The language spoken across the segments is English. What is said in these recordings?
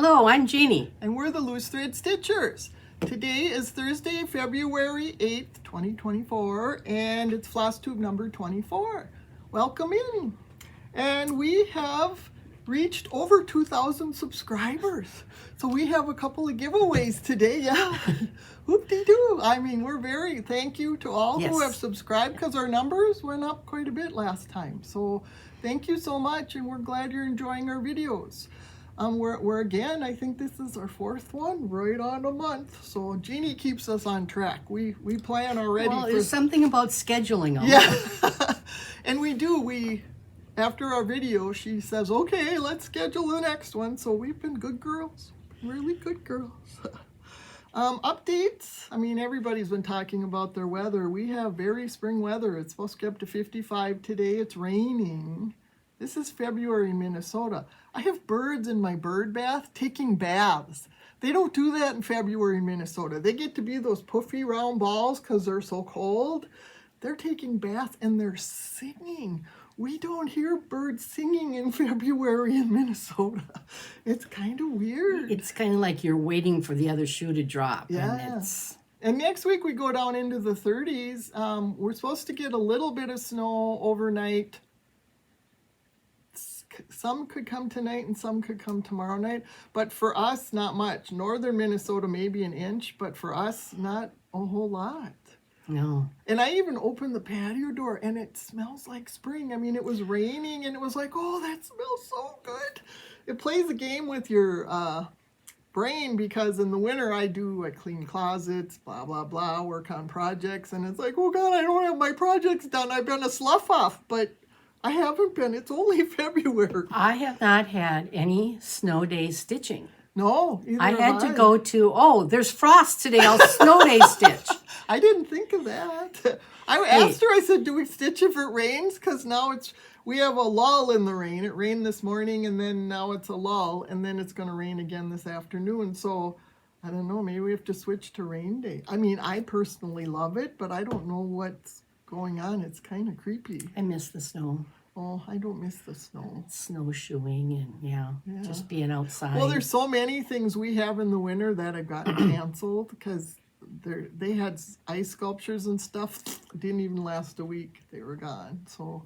Hello, I'm Jeannie. And we're the Loose Thread Stitchers. Today is Thursday, February 8th, 2024, and it's Flosstube number 24. Welcome in. And we have reached over 2,000 subscribers. So we have a couple of giveaways today, yeah. Whoop-de-doo. I mean, thank you to all who have subscribed, because our numbers went up quite a bit last time. So thank you so much, and we're glad you're enjoying our videos. We're again, I think this is our fourth one, right on a month. So Jeannie keeps us on track. We plan already. Well, there's something about scheduling. Yeah, and after our video, she says, okay, let's schedule the next one. So we've been good girls, really good girls. Updates. I mean, everybody's been talking about their weather. We have very spring weather. It's supposed to get up to 55 today. It's raining. This is February in Minnesota. I have birds in my bird bath taking baths. They don't do that in February in Minnesota. They get to be those puffy round balls because they're so cold. They're taking baths and they're singing. We don't hear birds singing in February in Minnesota. It's kind of weird. It's kind of like you're waiting for the other shoe to drop. Yeah. And next week we go down into the 30s. We're supposed to get a little bit of snow overnight. Some could come tonight and some could come tomorrow night, but for us, not much. Northern Minnesota, maybe an inch, but for us, not a whole lot. No. And I even opened the patio door and it smells like spring. I mean, it was raining and it was like, oh, that smells so good. It plays a game with your brain, because in the winter I clean closets, blah, blah, blah, work on projects. And it's like, oh God, I don't have my projects done. I've been a slough off, but I haven't been. It's only February. I have not had any snow day stitching. No, I had to go to, there's frost today. I'll snow day stitch. I didn't think of that. I asked her, I said, do we stitch if it rains? Because now we have a lull in the rain. It rained this morning and then now it's a lull and then it's going to rain again this afternoon. So I don't know, maybe we have to switch to rain day. I mean, I personally love it, but I don't know what's going on. It's kind of creepy. I miss the snow. Oh, I don't miss the snow. Snowshoeing and just being outside. Well, there's so many things we have in the winter that have gotten canceled because they had ice sculptures and stuff. Didn't even last a week. They were gone. So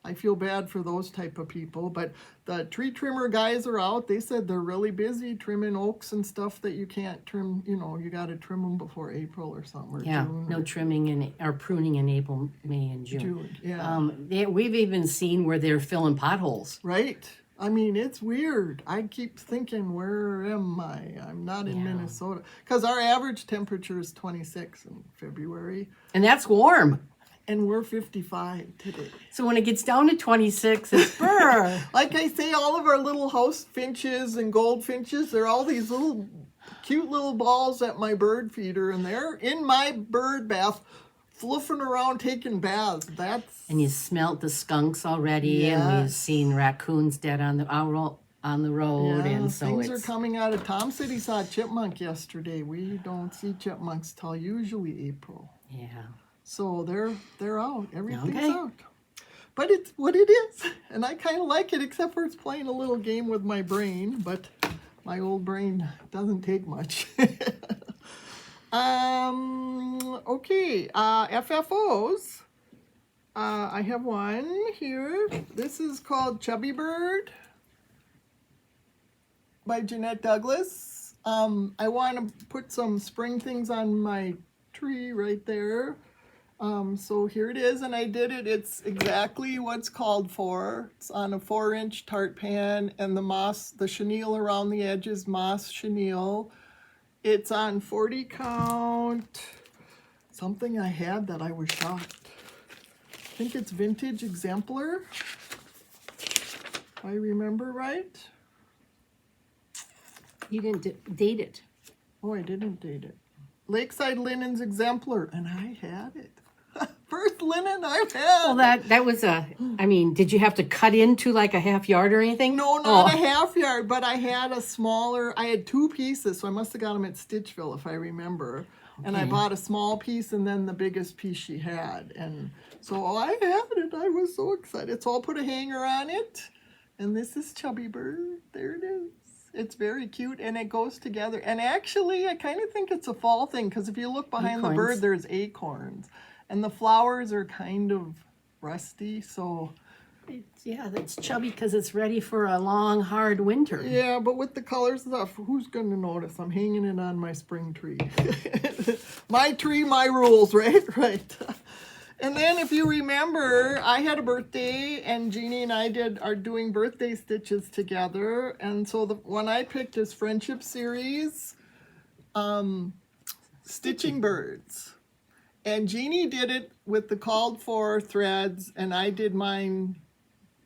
I feel bad for those type of people. But the tree trimmer guys are out. They said they're really busy trimming oaks and stuff that you can't trim. You know, you got to trim them before April or something. Or June no trimming or pruning in April, May, and June. Yeah. We've even seen where they're filling potholes. Right. I mean, it's weird. I keep thinking, where am I? I'm not in Minnesota. Because our average temperature is 26 in February. And that's warm. And we're 55 today. So when it gets down to 26, it's brr. Like I say, all of our little house finches and goldfinches, they're all these little cute little balls at my bird feeder. And they're in my bird bath, fluffing around taking baths. And you smelt the skunks already, and we've seen raccoons dead on the road, and so things are coming out of. Tom said he saw a chipmunk yesterday. We don't see chipmunks till usually April. Yeah. So they're out. Everything's out. But it's what it is, and I kind of like it, except for it's playing a little game with my brain. But my old brain doesn't take much. Okay, FFOs. I have one here. This is called Chubby Bird by Jeanette Douglas. I want to put some spring things on my tree right there. So here it is, and I did it. It's exactly what's called for. It's on a 4-inch tart pan, and the chenille around the edges, moss chenille. It's on 40 count, something I had that I was shocked. I think it's vintage exemplar, if I remember right. You didn't date it. Oh, I didn't date it. Lakeside Linens exemplar, and I had it. First linen I've had. Well, that was did you have to cut into like a half yard or anything? No, not a half yard, but I had I had 2 pieces, so I must have got them at Stitchville if I remember. And I bought a small piece and then the biggest piece she had. And so I had it. I was so excited. So I'll put a hanger on it. And this is Chubby Bird. There it is. It's very cute, and it goes together. And actually, I kind of think it's a fall thing, because if you look behind the bird, there's acorns. And the flowers are kind of rusty, so... Yeah, that's chubby because it's ready for a long, hard winter. Yeah, but with the colors stuff, who's going to notice? I'm hanging it on my spring tree. My tree, my rules, right? Right. And then if you remember, I had a birthday, and Jeannie and I are doing birthday stitches together. And so the one I picked is Friendship Series, Stitching Birds. And Jeannie did it with the called for threads, and I did mine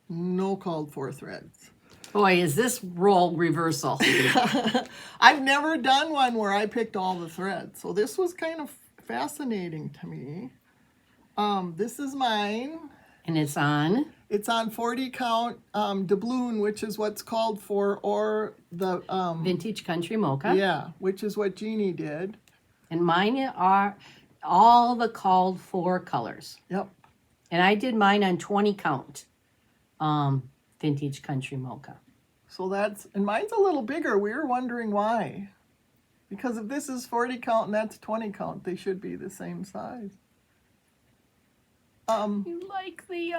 no called for threads. Boy, is this role reversal. I've never done one where I picked all the threads, so this was kind of fascinating to me. This is mine. And it's on? It's on 40 count doubloon, which is what's called for, or the... Vintage Country Mocha. Yeah, which is what Jeannie did. And mine are all the called for colors. Yep. And I did mine on 20 count Vintage Country Mocha. So that's, and mine's a little bigger. We were wondering why. Because if this is 40 count and that's 20 count, they should be the same size. You like the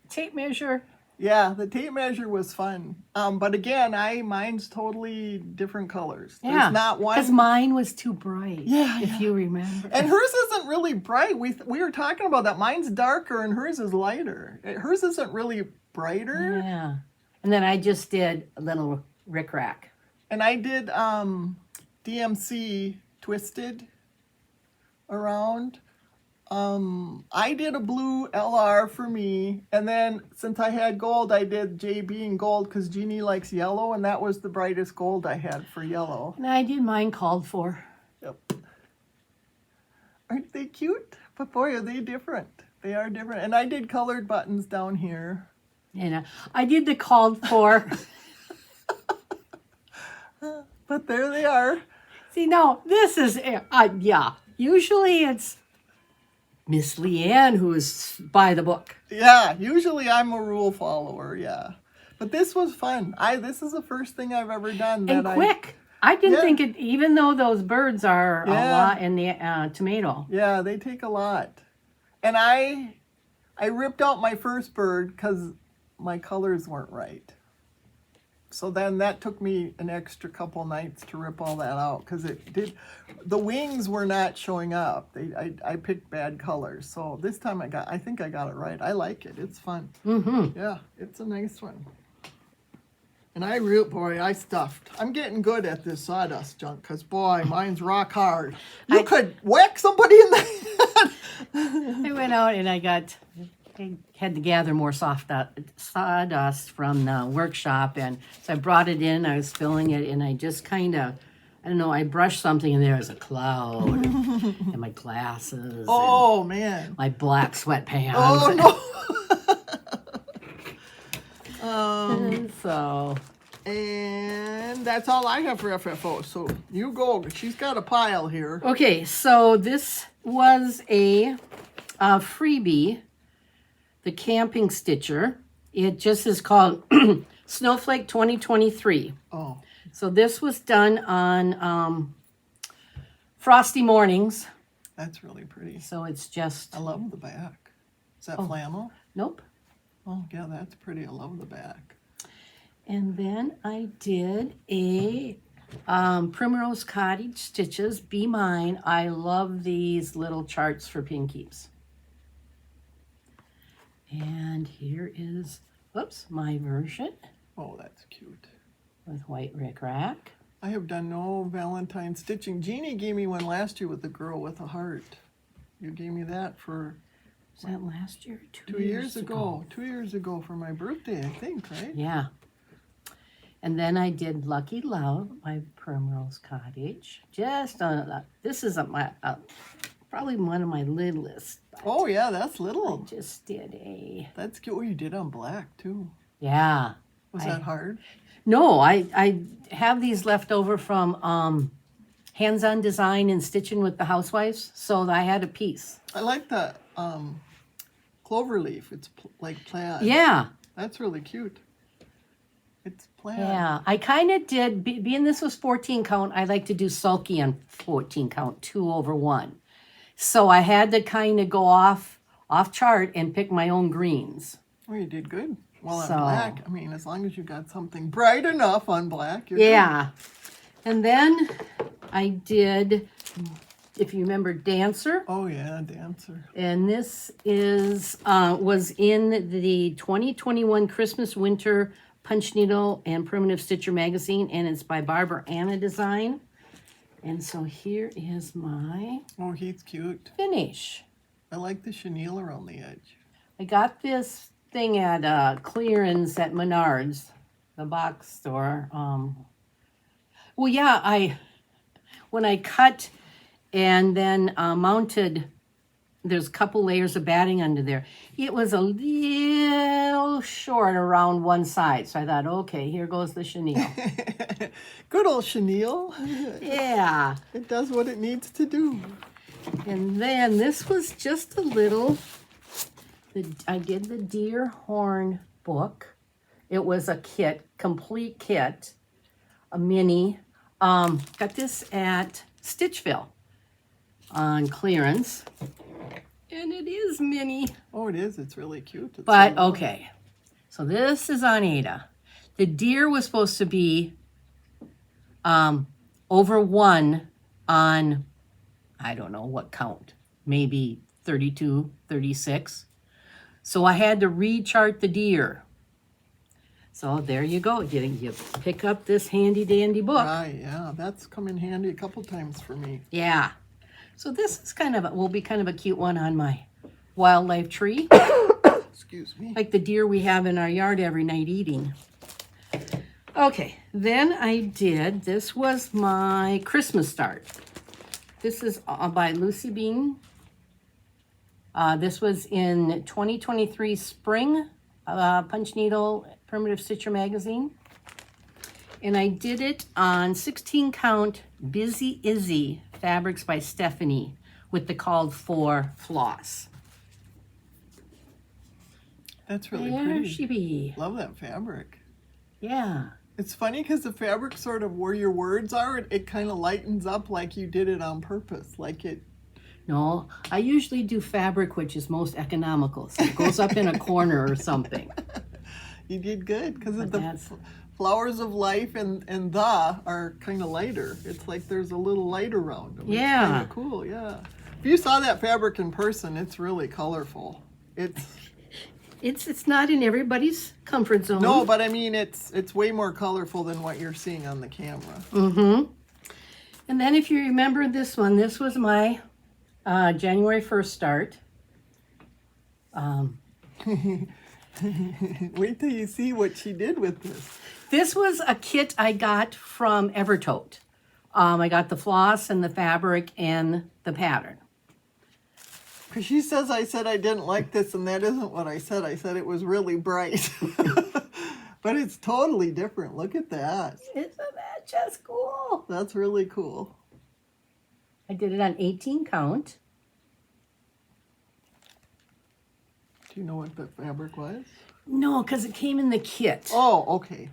tape measure? Yeah, the tape measure was fun. But again, mine's totally different colors. Yeah, there's not one. because mine was too bright. Yeah, if you remember. And hers isn't really bright. We were talking about that. Mine's darker and hers is lighter. Hers isn't really brighter. Yeah. And then I just did a little rickrack. And I did DMC twisted around. I did a blue LR for me, and then since I had gold, I did JB in gold because Jeannie likes yellow, and that was the brightest gold I had for yellow. And I did mine called for. Yep. Aren't they cute? But boy, are they different. They are different. And I did colored buttons down here. And I did the called for. But there they are. See, no, this is, yeah. Usually it's Miss Leanne who is by the book. Yeah, usually I'm a rule follower, yeah. But this was fun. This is the first thing I've ever done. And quick. I didn't think it, even though those birds are a lot in the tomato. Yeah, they take a lot. And I ripped out my first bird because my colors weren't right. So then that took me an extra couple nights to rip all that out because the wings were not showing up. I picked bad colors. So this time I think I got it right. I like it. It's fun. Mm-hmm. Yeah, it's a nice one. And I stuffed. I'm getting good at this sawdust junk because boy, mine's rock hard. You could whack somebody in the head. I went out and I had to gather more sawdust from the workshop, and so I brought it in. I was filling it, and I just kind of, I don't know, I brushed something, and there was a cloud, and my glasses. Oh man! My black sweatpants. Oh no! So. And that's all I have for FFO. So you go. She's got a pile here. Okay, so this was a freebie. The Camping Stitcher. It just is called Snowflake 2023. Oh. So this was done on frosty mornings. That's really pretty. So it's just... I love the back. Is that flannel? Nope. Oh, yeah, that's pretty. I love the back. And then I did a Primrose Cottage Stitches, Be Mine. I love these little charts for pin keeps. And here is, my version. Oh, that's cute. With white rickrack. I have done no Valentine stitching. Jeannie gave me one last year with the girl with a heart. You gave me that for... Was that last year? 2 years ago. 2 years ago for my birthday, I think, right? Yeah. And then I did Lucky Love, my Primrose Cottage. Just on, this is probably one of my littlest. Oh, yeah, that's little. I just did a... That's cute. Oh, you did on black, too. Yeah. Was that hard? No, I have these left over from hands-on design and stitching with the housewives, so I had a piece. I like the clover leaf. It's like plaid. Yeah. That's really cute. It's plaid. Yeah, I kind of did, being this was 14 count, I like to do sulky on 14 count, 2/1. So I had to kind of go off chart and pick my own greens. Well, you did good. Well, on So- black, I mean, as long as you got something bright enough on black, you're Yeah. And then I did, if you remember, Dancer. good. Oh, yeah, dancer. And this is was in the 2021 Christmas Winter Punch Needle and Primitive Stitcher magazine, and it's by Barbara Anna Design. And so here is my Oh, he's cute. finish. I like the chenille around the edge. I got this thing at clearance at Menards, the box store. Well, yeah, when I cut and then mounted, there's a couple layers of batting under there. It was a little short around one side, so I thought, okay, here goes the chenille. Good old chenille. Yeah, It does what it needs to do. and then this was just a little. I did the deer horn book. It was a kit, complete kit, a mini. Got this at Stitchville on clearance. And it is mini. Oh, it is. It's really cute. It's But so- okay, so this is on Ada. The deer was supposed to be over 1 on, I don't know what count, maybe 32, 36. So I had to rechart the deer. So there you go. You pick up this handy dandy book. Right, yeah. That's come in handy a couple times for me. Yeah. So this is will be kind of a cute one on my wildlife tree. Excuse me. Like the deer we have in our yard every night eating. Okay, then I did, this was my Christmas start. This is by Lucy Bean. This was in 2023 spring Punch Needle Primitive Stitcher magazine. And I did it on 16 count Busy Izzy fabrics by Stephanie with the called for floss. That's really There pretty. she be. Love that fabric. Yeah. It's funny because the fabric sort of where your words are, it kind of lightens up like you did it on purpose. Like it. No, I usually do fabric which is most economical. So it goes up in a corner or something. You did good because But the that's- flowers of life and the are kind of lighter. It's like there's a little light around them. Yeah. It's kind of cool, yeah. If you saw that fabric in person, it's really colorful. It's not in everybody's comfort zone. No, but I mean, it's way more colorful than what you're seeing on the camera. Mm-hmm. And then if you remember this one, this was my January 1st start. Wait till you see what she did with this. This was a kit I got from Evertote. I got the floss and the fabric and the pattern. Because she says I said I didn't like this, and that isn't what I said. I said it was really bright. But it's totally different. Look at that. Isn't that just cool? That's really cool. I did it on 18 count. Do you know what the fabric was? No, because it came in the kit. Oh, okay.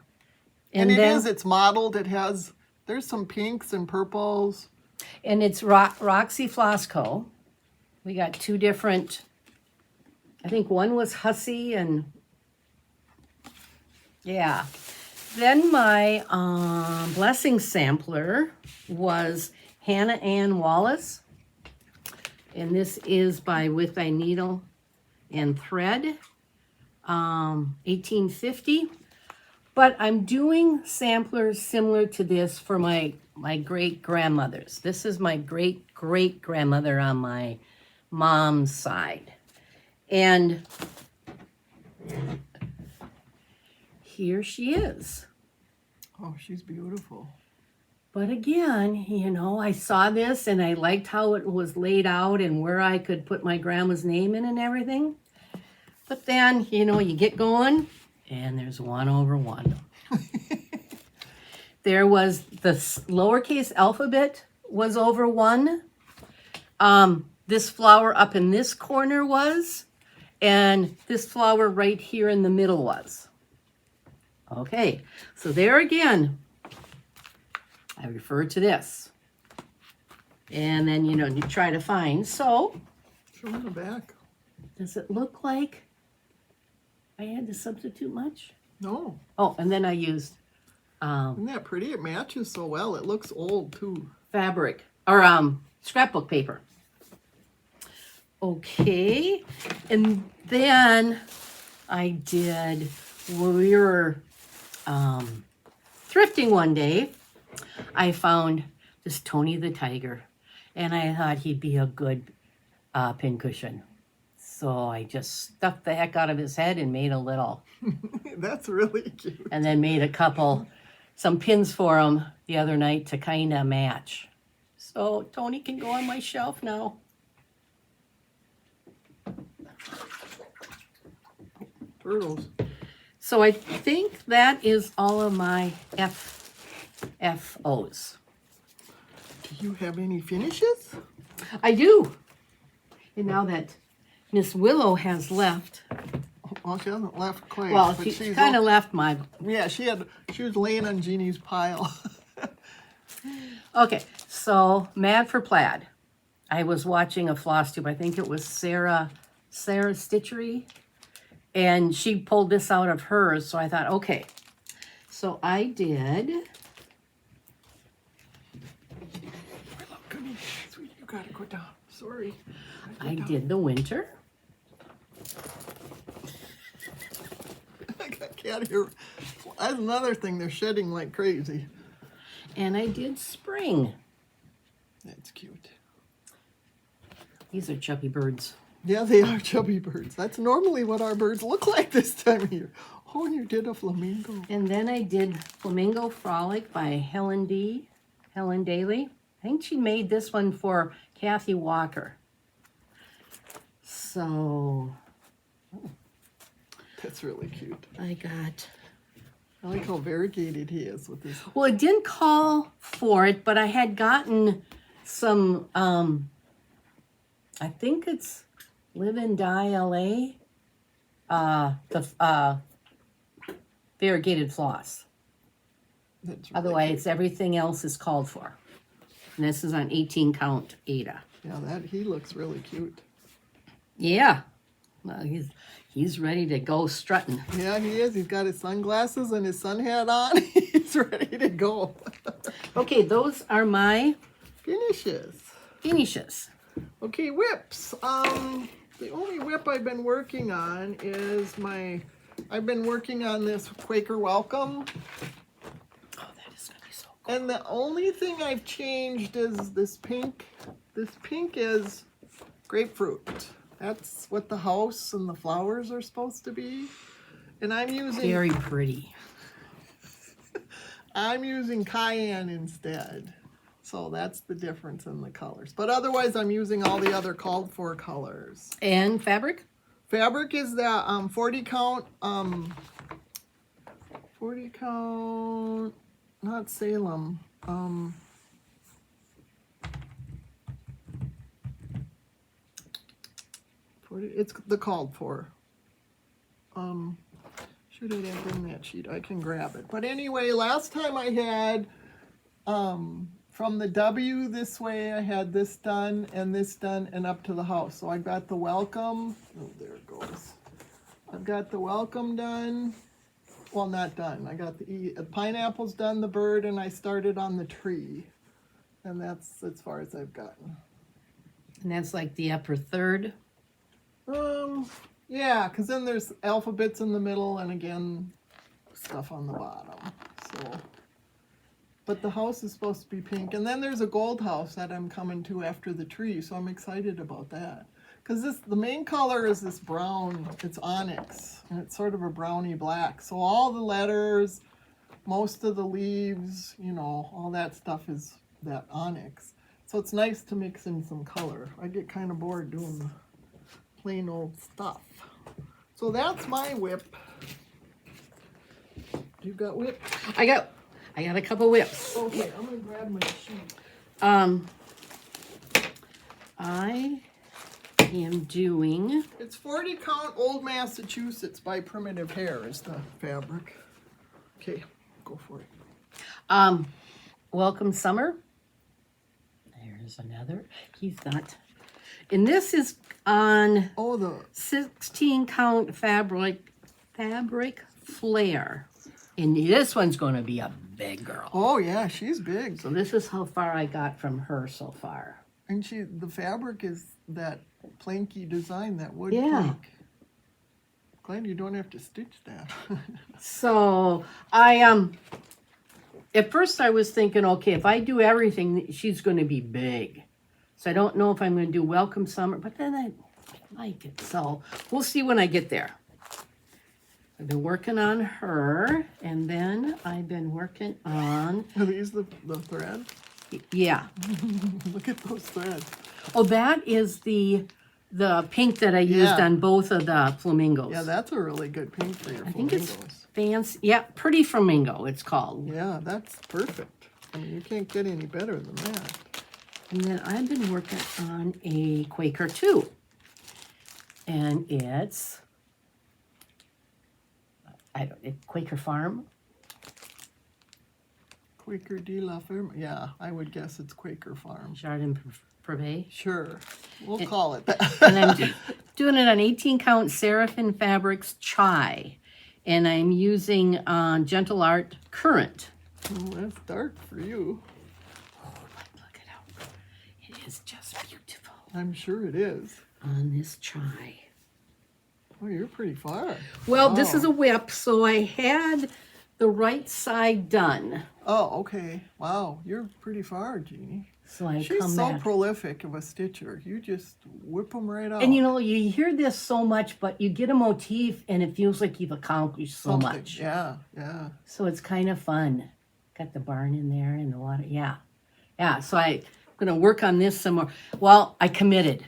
And then, it's modeled. There's some pinks and purples. And it's Roxy Flosco. We got 2 different, I think one was Hussy and, yeah. Then my blessing sampler was Hannah Ann Wallace. And this is by With Thy Needle and Thread, 1850. But I'm doing samplers similar to this for my great-grandmothers. This is my great-great-grandmother on my mom's side. And here she is. Oh, she's beautiful. But again, you know, I saw this and I liked how it was laid out and where I could put my grandma's name in and everything. But then, you know, you get going and there's 1/1. There was the lowercase alphabet was over 1. This flower up in this corner was, and this flower right here in the middle was. Okay, so there again, I refer to this. And then, you try to find. So, Show me the back. does it look like I had to substitute much? No. Oh, and then I used Isn't that pretty? It matches so well. It looks old too. fabric, or scrapbook paper. Okay, and then we were thrifting one day. I found this Tony the Tiger, and I thought he'd be a good pincushion. So I just stuffed the heck out of his head and made a little, That's really cute. and then made some pins for him the other night to kind of match. So Tony can go on my shelf now. Turtles. So I think that is all of my FFOs. Do you have any finishes? I do. And now that Miss Willow has left, Well, she hasn't left quite. well, but she she's kind of left my... Yeah, she was laying on Jeannie's pile. Okay, so Mad for Plaid. I was watching a Flosstube. I think it was Sarah Stitchery. And she pulled this out of hers. So I thought, okay. So I did... Come here, sweetie. You gotta go down. Sorry. I did the winter. I got cat here. That's another thing. They're shedding like crazy. And I did spring. That's cute. These are chubby birds. Yeah, they are chubby birds. That's normally what our birds look like this time of year. Oh, and you did a flamingo. And then I did Flamingo Frolic by Helen Daly. I think she made this one for Kathy Walker. So That's really cute. I got... I like how variegated he is with this. Well, it didn't call for it, but I had gotten some, I think it's Live and Die LA, the variegated floss. That's really Otherwise, everything else is called for. And this is on 18 count Ada. Yeah, he looks really cute. Yeah. Well, he's ready to go strutting. Yeah, he is. He's got his sunglasses and his sun hat on. He's ready to go. Okay, those are my Finishes. finishes. Okay, whips. The only whip I've been working on is I've been working on this Quaker Welcome. Oh, that is going to be so cool. And the only thing I've changed is this pink. This pink is grapefruit. That's what the house and the flowers are supposed to be. And I'm Very pretty. using cayenne instead. So that's the difference in the colors. But otherwise I'm using all the other called for colors. And fabric? Fabric is the 40 count, not Salem. It's the called for. Should I have bring that sheet? I can grab it. But anyway, last time I had from the W this way, I had this done and this done and up to the house. So I got the welcome. Oh, there it goes. I've got the welcome done. Well, not done. I got the pineapples done, the bird, and I started on the tree. And that's as far as I've gotten. And that's like the upper third. Yeah, because then there's alphabets in the middle and again, stuff on the bottom. So, but the house is supposed to be pink. And then there's a gold house that I'm coming to after the tree, so I'm excited about that. Because the main color is this brown, it's onyx, and it's sort of a browny black. So all the letters, most of the leaves, all that stuff is that onyx. So it's nice to mix in some color. I get kind of bored doing the plain old stuff. So that's my whip. You got whip? I got a couple whips. Okay, I'm gonna grab my sheet. I am doing, It's 40 count Old Massachusetts by Primitive Hair is the fabric. Okay, go for it. Welcome summer. There's another. He's not. And this is on Oh, the 16 count fabric flare. And this one's going to be a big girl. oh yeah, she's big. So this is how far I got from her so far. And the fabric is that planky design, that wood Yeah. plank. Glad you don't have to stitch that. So I at first I was thinking, okay, if I do everything, she's going to be big. So I don't know if I'm going to do welcome summer, but then I like it. So we'll see when I get there. I've been working on her, and then I've been working on, Are these the thread? yeah. Look at those threads. Oh, that is the pink that I used Yeah. on both of the flamingos. Yeah, that's a really good pink for your I think flamingos. it's fancy. Yeah, Pretty Flamingo it's called. Yeah, that's perfect. I mean, you can't get any better than that. And then I've been working on a Quaker too. And it's, Quaker Farm. Quaker de la Ferme. Yeah, I would guess it's Quaker Farm. Jardin Privé. Sure, we'll call it that. And I'm doing it on 18 count Seraphim Fabrics Chai. And I'm using Gentle Art Current. Oh, that's dark for you. Oh, but look at how it is just beautiful I'm sure it is. on this chai. Oh, you're pretty far. Well, this Wow. is a whip, so I had the right side done. Oh, okay. Wow, you're pretty far, Jeannie. So I She's come so back. prolific of a stitcher. You just whip them right out. And you know, you hear this so much, but you get a motif and it feels like you've accomplished so Something. much. Yeah, yeah. So it's kind of fun. Got the barn in there and the water. Yeah. Yeah. So I'm going to work on this some more. Well, I committed.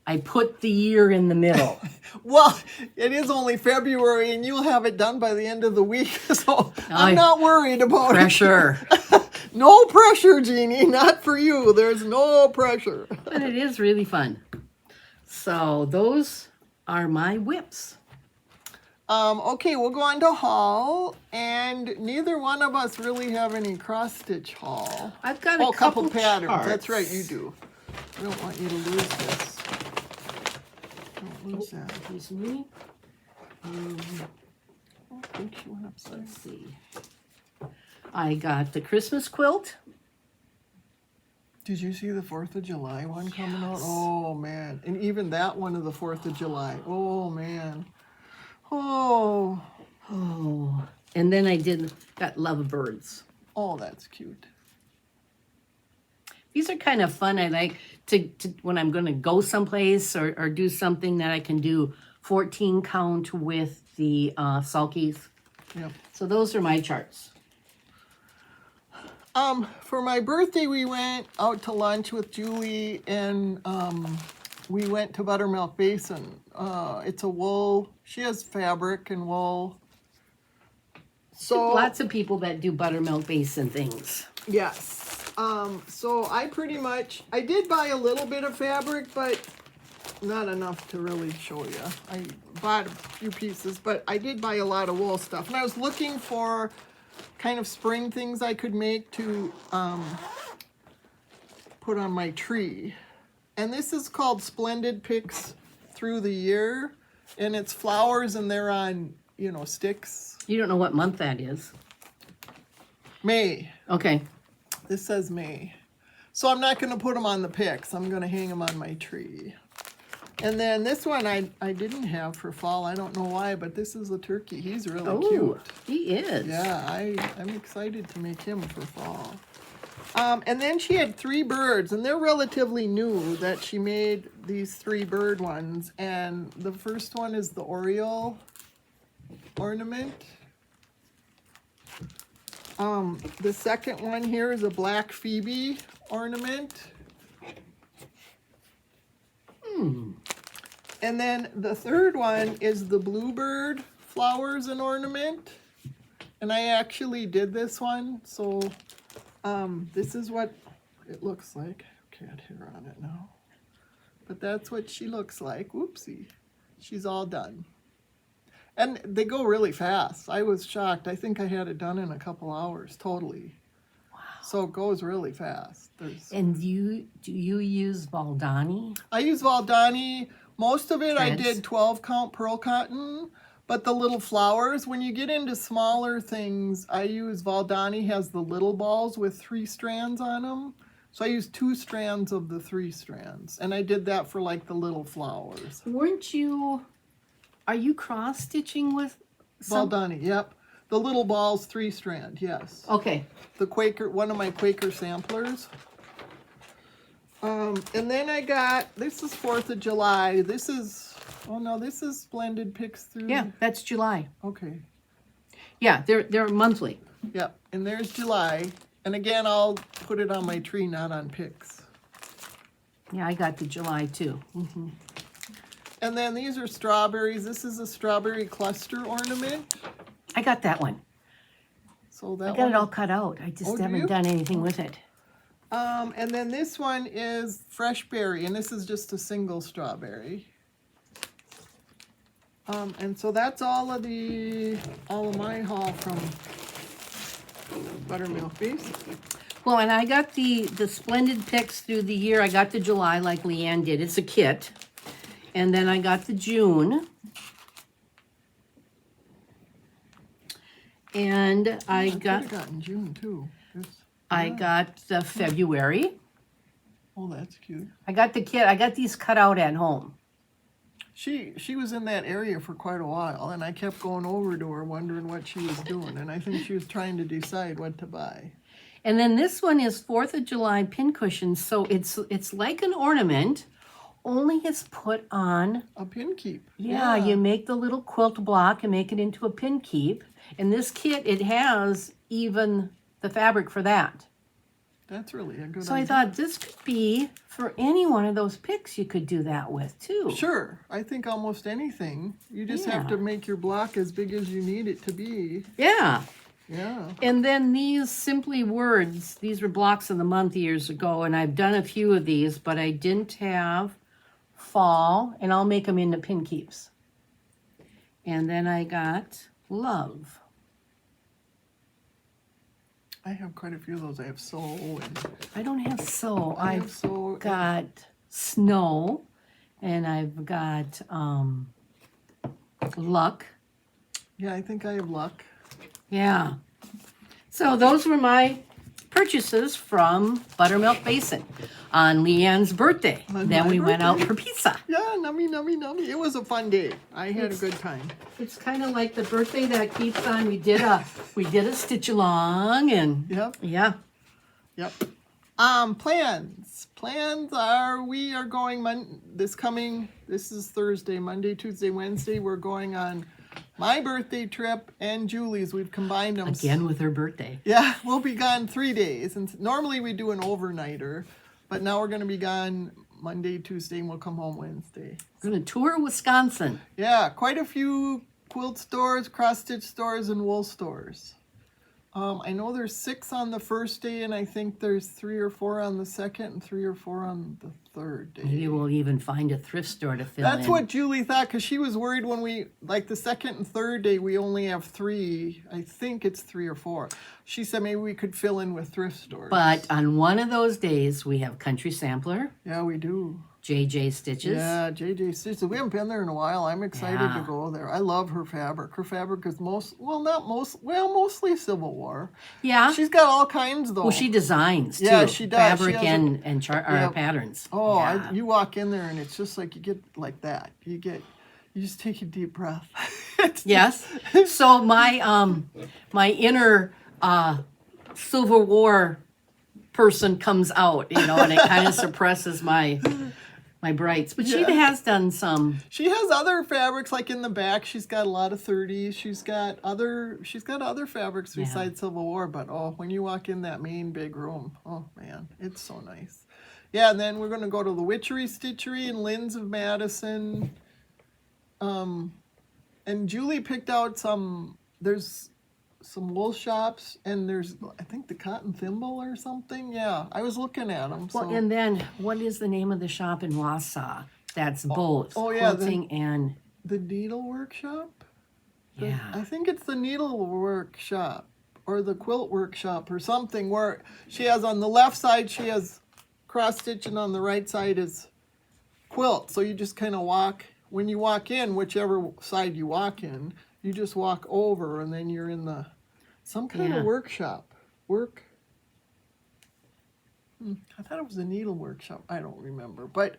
I put the year in the middle. Well, it is only February and you'll have it done by the end of the week. So I'm not worried about Pressure. it. No pressure, Jeannie. Not for you. There's no pressure. But it is really fun. So those are my whips. Okay, we'll go on to haul, and neither one of us really have any cross stitch haul. I've got Oh, a couple patterns. charts. That's right, you do. I don't want you to lose this. Don't lose that. Excuse me. I think she went upside. Let's see. I got the Christmas quilt. Did you see the 4th of July one coming out? Oh, man. And even that one of the 4th of July. Oh, man. Oh. Oh, and then I got lovebirds. Oh, that's cute. These are kind of fun. I like to when I'm going to go someplace or do something that I can do 14 count with the sulkies. Yep. So those are my charts. For my birthday, we went out to lunch with Julie, and we went to Buttermilk Basin. It's a wool. She has fabric and wool. So Lots of people that do buttermilk basin things. yes. So I did buy a little bit of fabric, but not enough to really show you. I bought a few pieces, but I did buy a lot of wool stuff. And I was looking for kind of spring things I could make to put on my tree. And this is called Splendid Picks Through the Year. And it's flowers and they're on, sticks. You don't know what month that is. May. Okay. This says May. So I'm not going to put them on the picks. I'm going to hang them on my tree. And then this one I didn't have for fall. I don't know why, but this is a turkey. He's really cute. He is. Yeah, I'm excited to make him for fall. And then she had 3 birds, and they're relatively new that she made these 3 bird ones. And the first one is the Oriole ornament. The second one here is a black Phoebe ornament. And then the third one is the bluebird flowers and ornament. And I actually did this one, so this is what it looks like. Can't hit her on it now. But that's what she looks like. Whoopsie. She's all done. And they go really fast. I was shocked. I think I had it done in a couple hours, totally. Wow. So it goes really fast. And do you use Valdani? I use Valdani. Most of it I Threads? did 12 count pearl cotton, but the little flowers, when you get into smaller things, I use Valdani has the little balls with 3 strands on them. So I use 2 strands of the 3 strands. And I did that for like the little flowers. Are you cross stitching with Valdani, yep. The little balls, 3 strand, yes. Okay. The Quaker, one of my Quaker samplers. And then I got, this is 4th of July. This is, oh no, this is blended picks through. Yeah, that's July. Okay. Yeah, they're monthly. Yep, and there's July. And again, I'll put it on my tree, not on picks. Yeah, I got the July too. Mm-hmm. And then these are strawberries. This is a strawberry cluster ornament. I got that one. So that I got it all cut out. I just do haven't you? done anything with it. And then this one is fresh berry, and this is just a single strawberry. And so that's all of my haul from Buttermilk Base. Well, and I got the splendid picks through the year. I got the July like Leanne did. It's a kit. And then I got the June. And I got... could have gotten June too. I got the February. Oh, that's cute. I got the kit. I got these cut out at home. She was in that area for quite a while, and I kept going over to her wondering what she was doing, and I think she was trying to decide what to buy. And then this one is 4th of July pincushion, so it's like an ornament, only it's put on... A pin keep. Yeah, you make the little quilt block and make it into a pin keep. And this kit, it has even the fabric for that. That's really a good So idea. I thought this could be for any one of those picks you could do that with too. Sure. I think almost anything. You just have Yeah. to make your block as big as you need it to be. Yeah. Yeah. And then these Simply Words, these were blocks of the month years ago, and I've done a few of these, but I didn't have fall, and I'll make them into pin keeps. And then I got Love. I have quite a few of those. I have Soul and I don't have So. I have I've Soul. got Snow, and I've got Luck. Yeah, I think I have Luck. Yeah. So those were my purchases from Buttermilk Basin on Leanne's birthday. On Then my we went out birthday? for pizza. Yeah, nummy, nummy, nummy. It was a fun day. I had a good time. It's kind of like the birthday that keeps on. We did a stitch along, and Yep. yeah. Yep. Plans. Plans are we are going this is Thursday, Monday, Tuesday, Wednesday. We're going on my birthday trip and Julie's. We've combined them. Again with her birthday. Yeah, we'll be gone 3 days. And normally we do an overnighter, but now we're going to be gone Monday, Tuesday, and we'll come home Wednesday. We're going to tour Wisconsin. Yeah, quite a few quilt stores, cross-stitch stores, and wool stores. I know there's 6 on the first day, and I think there's 3 or 4 on the second and 3 or 4 on the third day. Maybe we'll even find a thrift store to fill That's in. what Julie thought, because she was worried when we, like the second and third day, we only have 3. I think it's 3 or 4. She said maybe we could fill in with thrift stores. But on one of those days, we have Country Sampler, Yeah, we do. JJ Stitches. Yeah, JJ Stitches. We haven't been there in a while. I'm excited to Yeah. go there. I love her fabric. Her fabric is mostly Civil War. Yeah. She's got all kinds though. Well, she designs too. Yeah, she does. Fabric She has Yep. patterns. Oh, Yeah. you walk in there and it's just like you get like that. You just take a deep breath. It's Yes. So my inner Civil War person comes out, and it kind of suppresses my brights. But she Yeah. has done some. She has other fabrics, like in the back. She's got a lot of 30s. She's got other fabrics besides Civil War. But when you walk in that main big room, oh man, it's so nice. Yeah, and then we're gonna go to the Witchery Stitchery in Lynn's of Madison. And Julie picked out there's some wool shops, and there's, I think, the Cotton Thimble or something. Yeah, I was looking at them. Well, and then what is the name of the shop in Wausau? That's both yeah, quilting and the Needle Workshop? Yeah. I think it's the needle workshop or the quilt workshop or something where she has on the left side, she has cross stitch and on the right side is quilt. So you just kind of walk, when you walk in, whichever side you walk in, you just walk over and then you're in the, some kind of workshop. I thought it was a needle workshop. I don't remember, but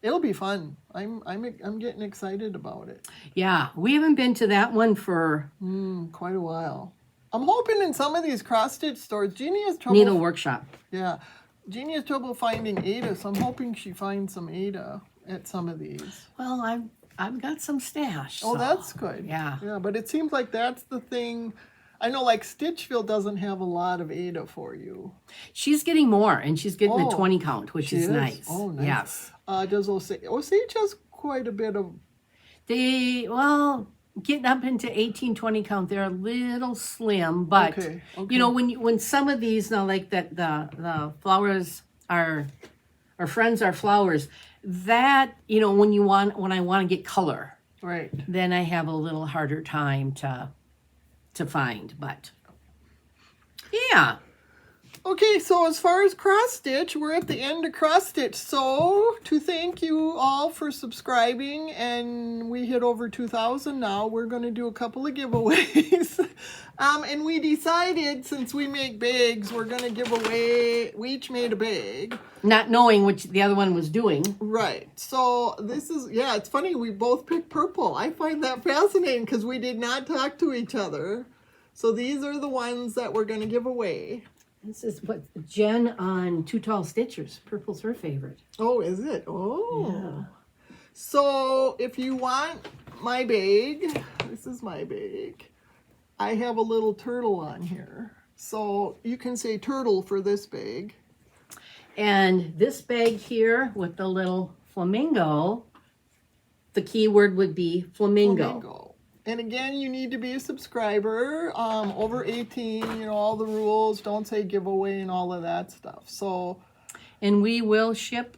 it'll be fun. I'm getting excited about it. Yeah, we haven't been to that one for Quite a while. I'm hoping in some of these cross stitch stores, Jeannie has trouble. needle workshop. Yeah, Jeannie has trouble finding Ada, so I'm hoping she finds some Ada at some of these. Well, I've got some stash. Oh, so, that's good. Yeah. Yeah, but it seems like that's the thing. I know, like Stitchville doesn't have a lot of Ada for you. She's getting more, and she's getting Oh, a 20 count, which she is is? nice. Oh, nice. Yes. Does Osage has quite a bit of. Getting up into 18, 20 count, they're a little slim, but Okay. you know, when some of these now, like that, the flowers are, our friends are flowers, that, you know, when I want to get color, Right. then I have a little harder time to find, but yeah. Okay, so as far as cross stitch, we're at the end of cross stitch. So to thank you all for subscribing, and we hit over 2,000 now, we're going to do a couple of giveaways. And we decided, since we make bags, we're going to give away, we each made a bag. Not knowing which the other one was doing. Right. So this is, yeah, it's funny, we both picked purple. I find that fascinating because we did not talk to each other. So these are the ones that we're going to give away. This is what Jen on Too Tall Stitchers. Purple's her favorite. Oh, is it? Oh. Yeah. So if you want my bag, this is my bag. I have a little turtle on here. So you can say turtle for this bag. And this bag here with the little flamingo, the keyword would be flamingo. And again, you need to be a subscriber, over 18, you know, all the rules, don't say giveaway and all of that stuff. So, And we will ship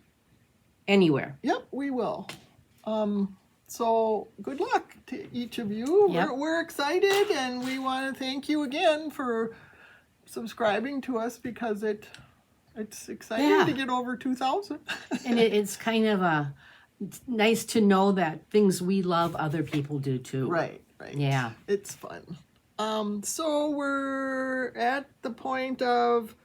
anywhere. yep, we will. So good luck to each of you. Yep. We're excited, and we want to thank you again for subscribing to us because it's exciting Yeah. to get over 2,000. And it's kind of it's nice to know that things we love, other people do too. Right. Yeah. It's fun. So we're at the point of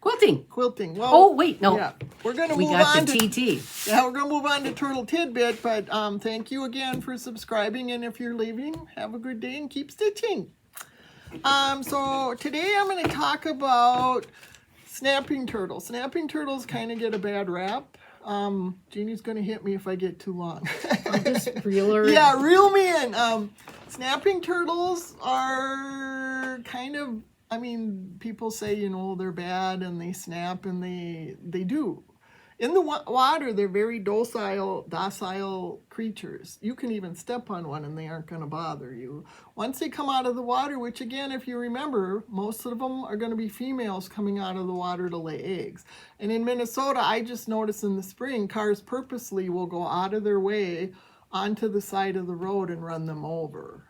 Quilting. quilting. Well, Oh, wait, no. Yeah, we're going to We move got on the to TT. Yeah, we're going to move on to Turtle Tidbit, but thank you again for subscribing, and if you're leaving, have a good day and keep stitching. So today I'm going to talk about snapping turtles. Snapping turtles kind of get a bad rap. Jeannie's going to hit me if I get too long. I'll just reel her in. Yeah, reel me in. Snapping turtles are kind of, I mean, people say, you know, they're bad and they snap, and they do. In the water, they're very docile creatures. You can even step on one and they aren't going to bother you. Once they come out of the water, which again, if you remember, most of them are going to be females coming out of the water to lay eggs. And in Minnesota, I just noticed in the spring, cars purposely will go out of their way onto the side of the road and run them over.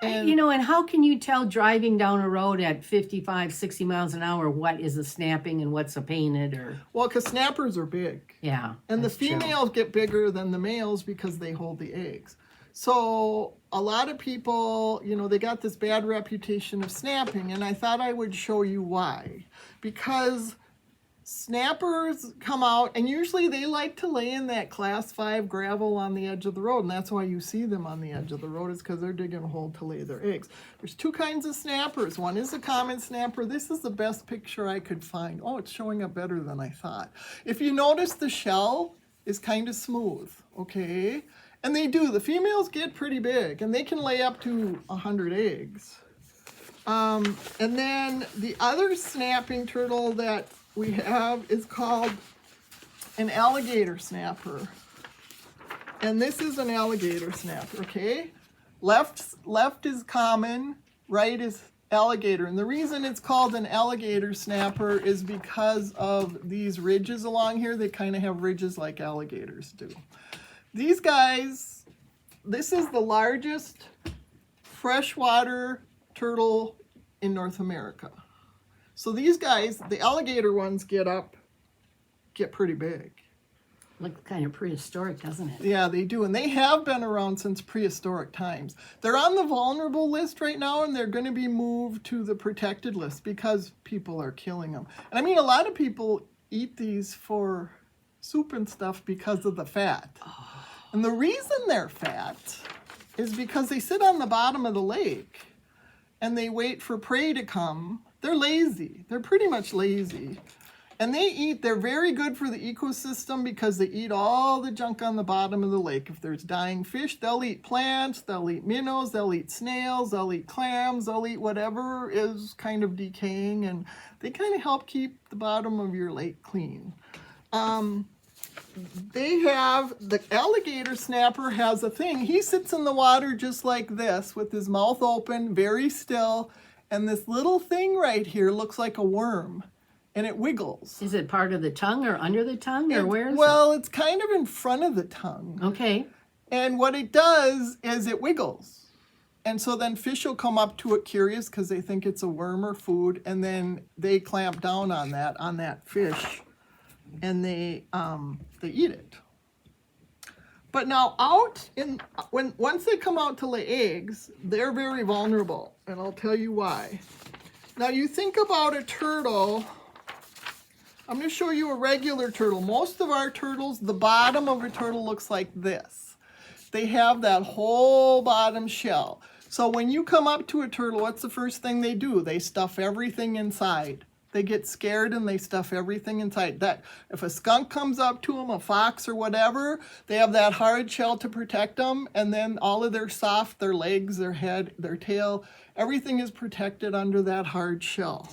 And you know, and how can you tell driving down a road at 55, 60 miles an hour what is a snapping and what's a painted or... well, because snappers are big. Yeah. And the that's true. females get bigger than the males because they hold the eggs. So a lot of people, you know, they got this bad reputation of snapping, and I thought I would show you why. Because snappers come out, and usually they like to lay in that class 5 gravel on the edge of the road, and that's why you see them on the edge of the road, is because they're digging a hole to lay their eggs. There's 2 kinds of snappers. One is a common snapper. This is the best picture I could find. Oh, it's showing up better than I thought. If you notice, the shell is kind of smooth, okay? And they do. The females get pretty big, and they can lay up to 100 eggs. And then the other snapping turtle that we have is called an alligator snapper. And this is an alligator snapper, okay? Left is common, right is alligator. And the reason it's called an alligator snapper is because of these ridges along here. They kind of have ridges like alligators do. These guys this is the largest freshwater turtle in North America. So these guys, the alligator ones get pretty big. Looks kind of prehistoric, doesn't it? Yeah, they do. And they have been around since prehistoric times. They're on the vulnerable list right now, and they're going to be moved to the protected list because people are killing them. And I mean, a lot of people eat these for soup and stuff because of the fat. Oh. And the reason they're fat is because they sit on the bottom of the lake and they wait for prey to come. They're lazy. They're pretty much lazy. And they're very good for the ecosystem because they eat all the junk on the bottom of the lake. If there's dying fish, they'll eat plants, they'll eat minnows, they'll eat snails, they'll eat clams, they'll eat whatever is kind of decaying, and they kind of help keep the bottom of your lake clean. The alligator snapper has a thing. He sits in the water just like this with his mouth open, very still, and this little thing right here looks like a worm. And it wiggles. Is it part of the tongue or under the tongue, or where is it? Well, it's kind of in front of the tongue. Okay. And what it does is it wiggles. And so then fish will come up to it curious because they think it's a worm or food, and then they clamp down on that fish, and they eat it. But now once they come out to lay eggs, they're very vulnerable, and I'll tell you why. Now you think about a turtle. I'm going to show you a regular turtle. Most of our turtles, the bottom of a turtle looks like this. They have that whole bottom shell. So when you come up to a turtle, what's the first thing they do? They stuff everything inside. They get scared and they stuff everything inside. That if a skunk comes up to them, a fox or whatever, they have that hard shell to protect them, and then all of their their legs, their head, their tail, everything is protected under that hard shell.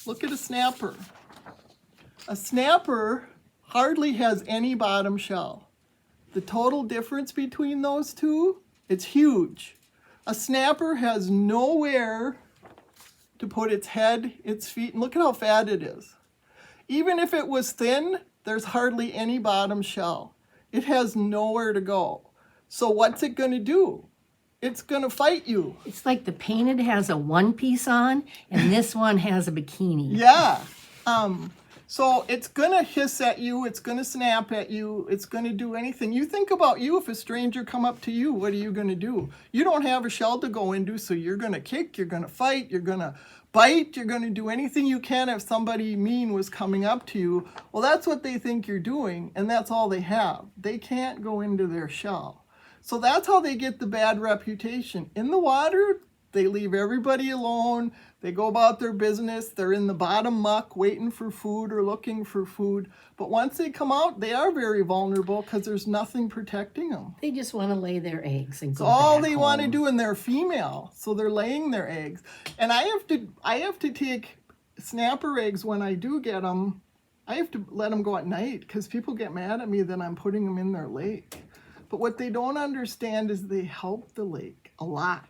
Look at a snapper. A snapper hardly has any bottom shell. The total difference between those two, it's huge. A snapper has nowhere to put its head, its feet, and look at how fat it is. Even if it was thin, there's hardly any bottom shell. It has nowhere to go. So what's it going to do? It's going to fight you. It's like the painted has a one piece on, and this one has a bikini. Yeah. So it's going to hiss at you, it's going to snap at you, it's going to do anything. You think about you, if a stranger come up to you, what are you going to do? You don't have a shell to go into, so you're going to kick, you're going to fight, you're going to bite, you're going to do anything you can if somebody mean was coming up to you. Well, that's what they think you're doing, and that's all they have. They can't go into their shell. So that's how they get the bad reputation. In the water, they leave everybody alone. They go about their business. They're in the bottom muck waiting for food or looking for food. But once they come out, they are very vulnerable because there's nothing protecting them. They just want to lay their eggs and go It's all back they home. want to do, and they're female, so they're laying their eggs. And I have to take snapper eggs when I do get them. I have to let them go at night because people get mad at me that I'm putting them in their lake. But what they don't understand is they help the lake a lot.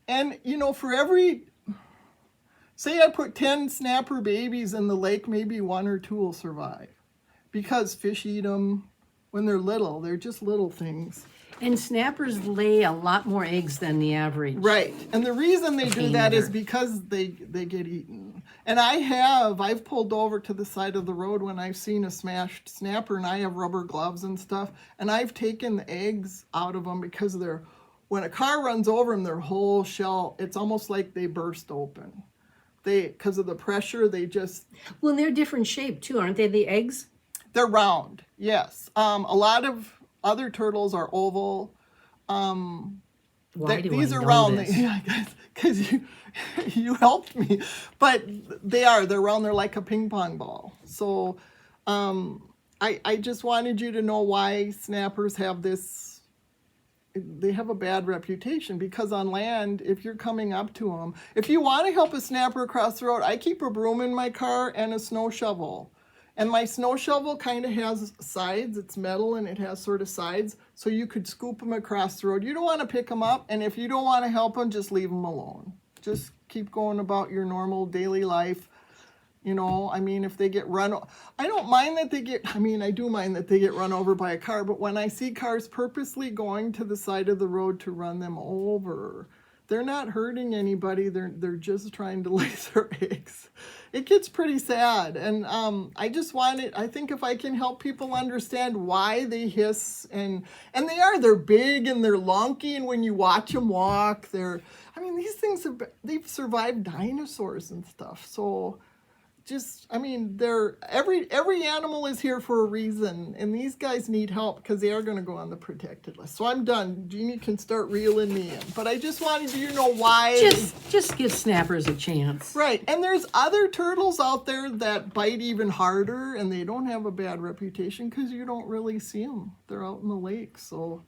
And, you know, for every, say I put 10 snapper babies in the lake, maybe 1 or 2 will survive. Because fish eat them when they're little. They're just little things. And snappers lay a lot more eggs than the average. Right. And the reason they do that is because they get eaten. And I've pulled over to the side of the road when I've seen a smashed snapper, and I have rubber gloves and stuff, and I've taken the eggs out of them because when a car runs over them, their whole shell, it's almost like they burst open. Because of the pressure, they just... Well, they're different shape too, aren't they, the eggs? They're round, yes. A lot of other turtles are oval. These are round. Yeah, because you helped me. But they're round. They're like a ping pong ball. So I just wanted you to know why snappers have this. They have a bad reputation because on land, if you're coming up to them, if you want to help a snapper across the road, I keep a broom in my car and a snow shovel. And my snow shovel kind of has sides. It's metal and it has sort of sides. So you could scoop them across the road. You don't want to pick them up. And if you don't want to help them, just leave them alone. Just keep going about your normal daily life. You know, I mean, if they get I don't mind that they get, I mean, I do mind that they get run over by a car, but when I see cars purposely going to the side of the road to run them over, they're not hurting anybody. They're just trying to lay their eggs. It gets pretty sad. And I just wanted, I think if I can help people understand why they hiss, and they're big and they're lonky, and when you watch them walk, I mean, these things they've survived dinosaurs and stuff. So just, I mean, every animal is here for a reason, and these guys need help because they are going to go on the protected list. So I'm done. Jeannie can start reeling me in, but I just wanted you to know why. Just give snappers a chance. Right, and there's other turtles out there that bite even harder, and they don't have a bad reputation because you don't really see them. They're out in the lake, so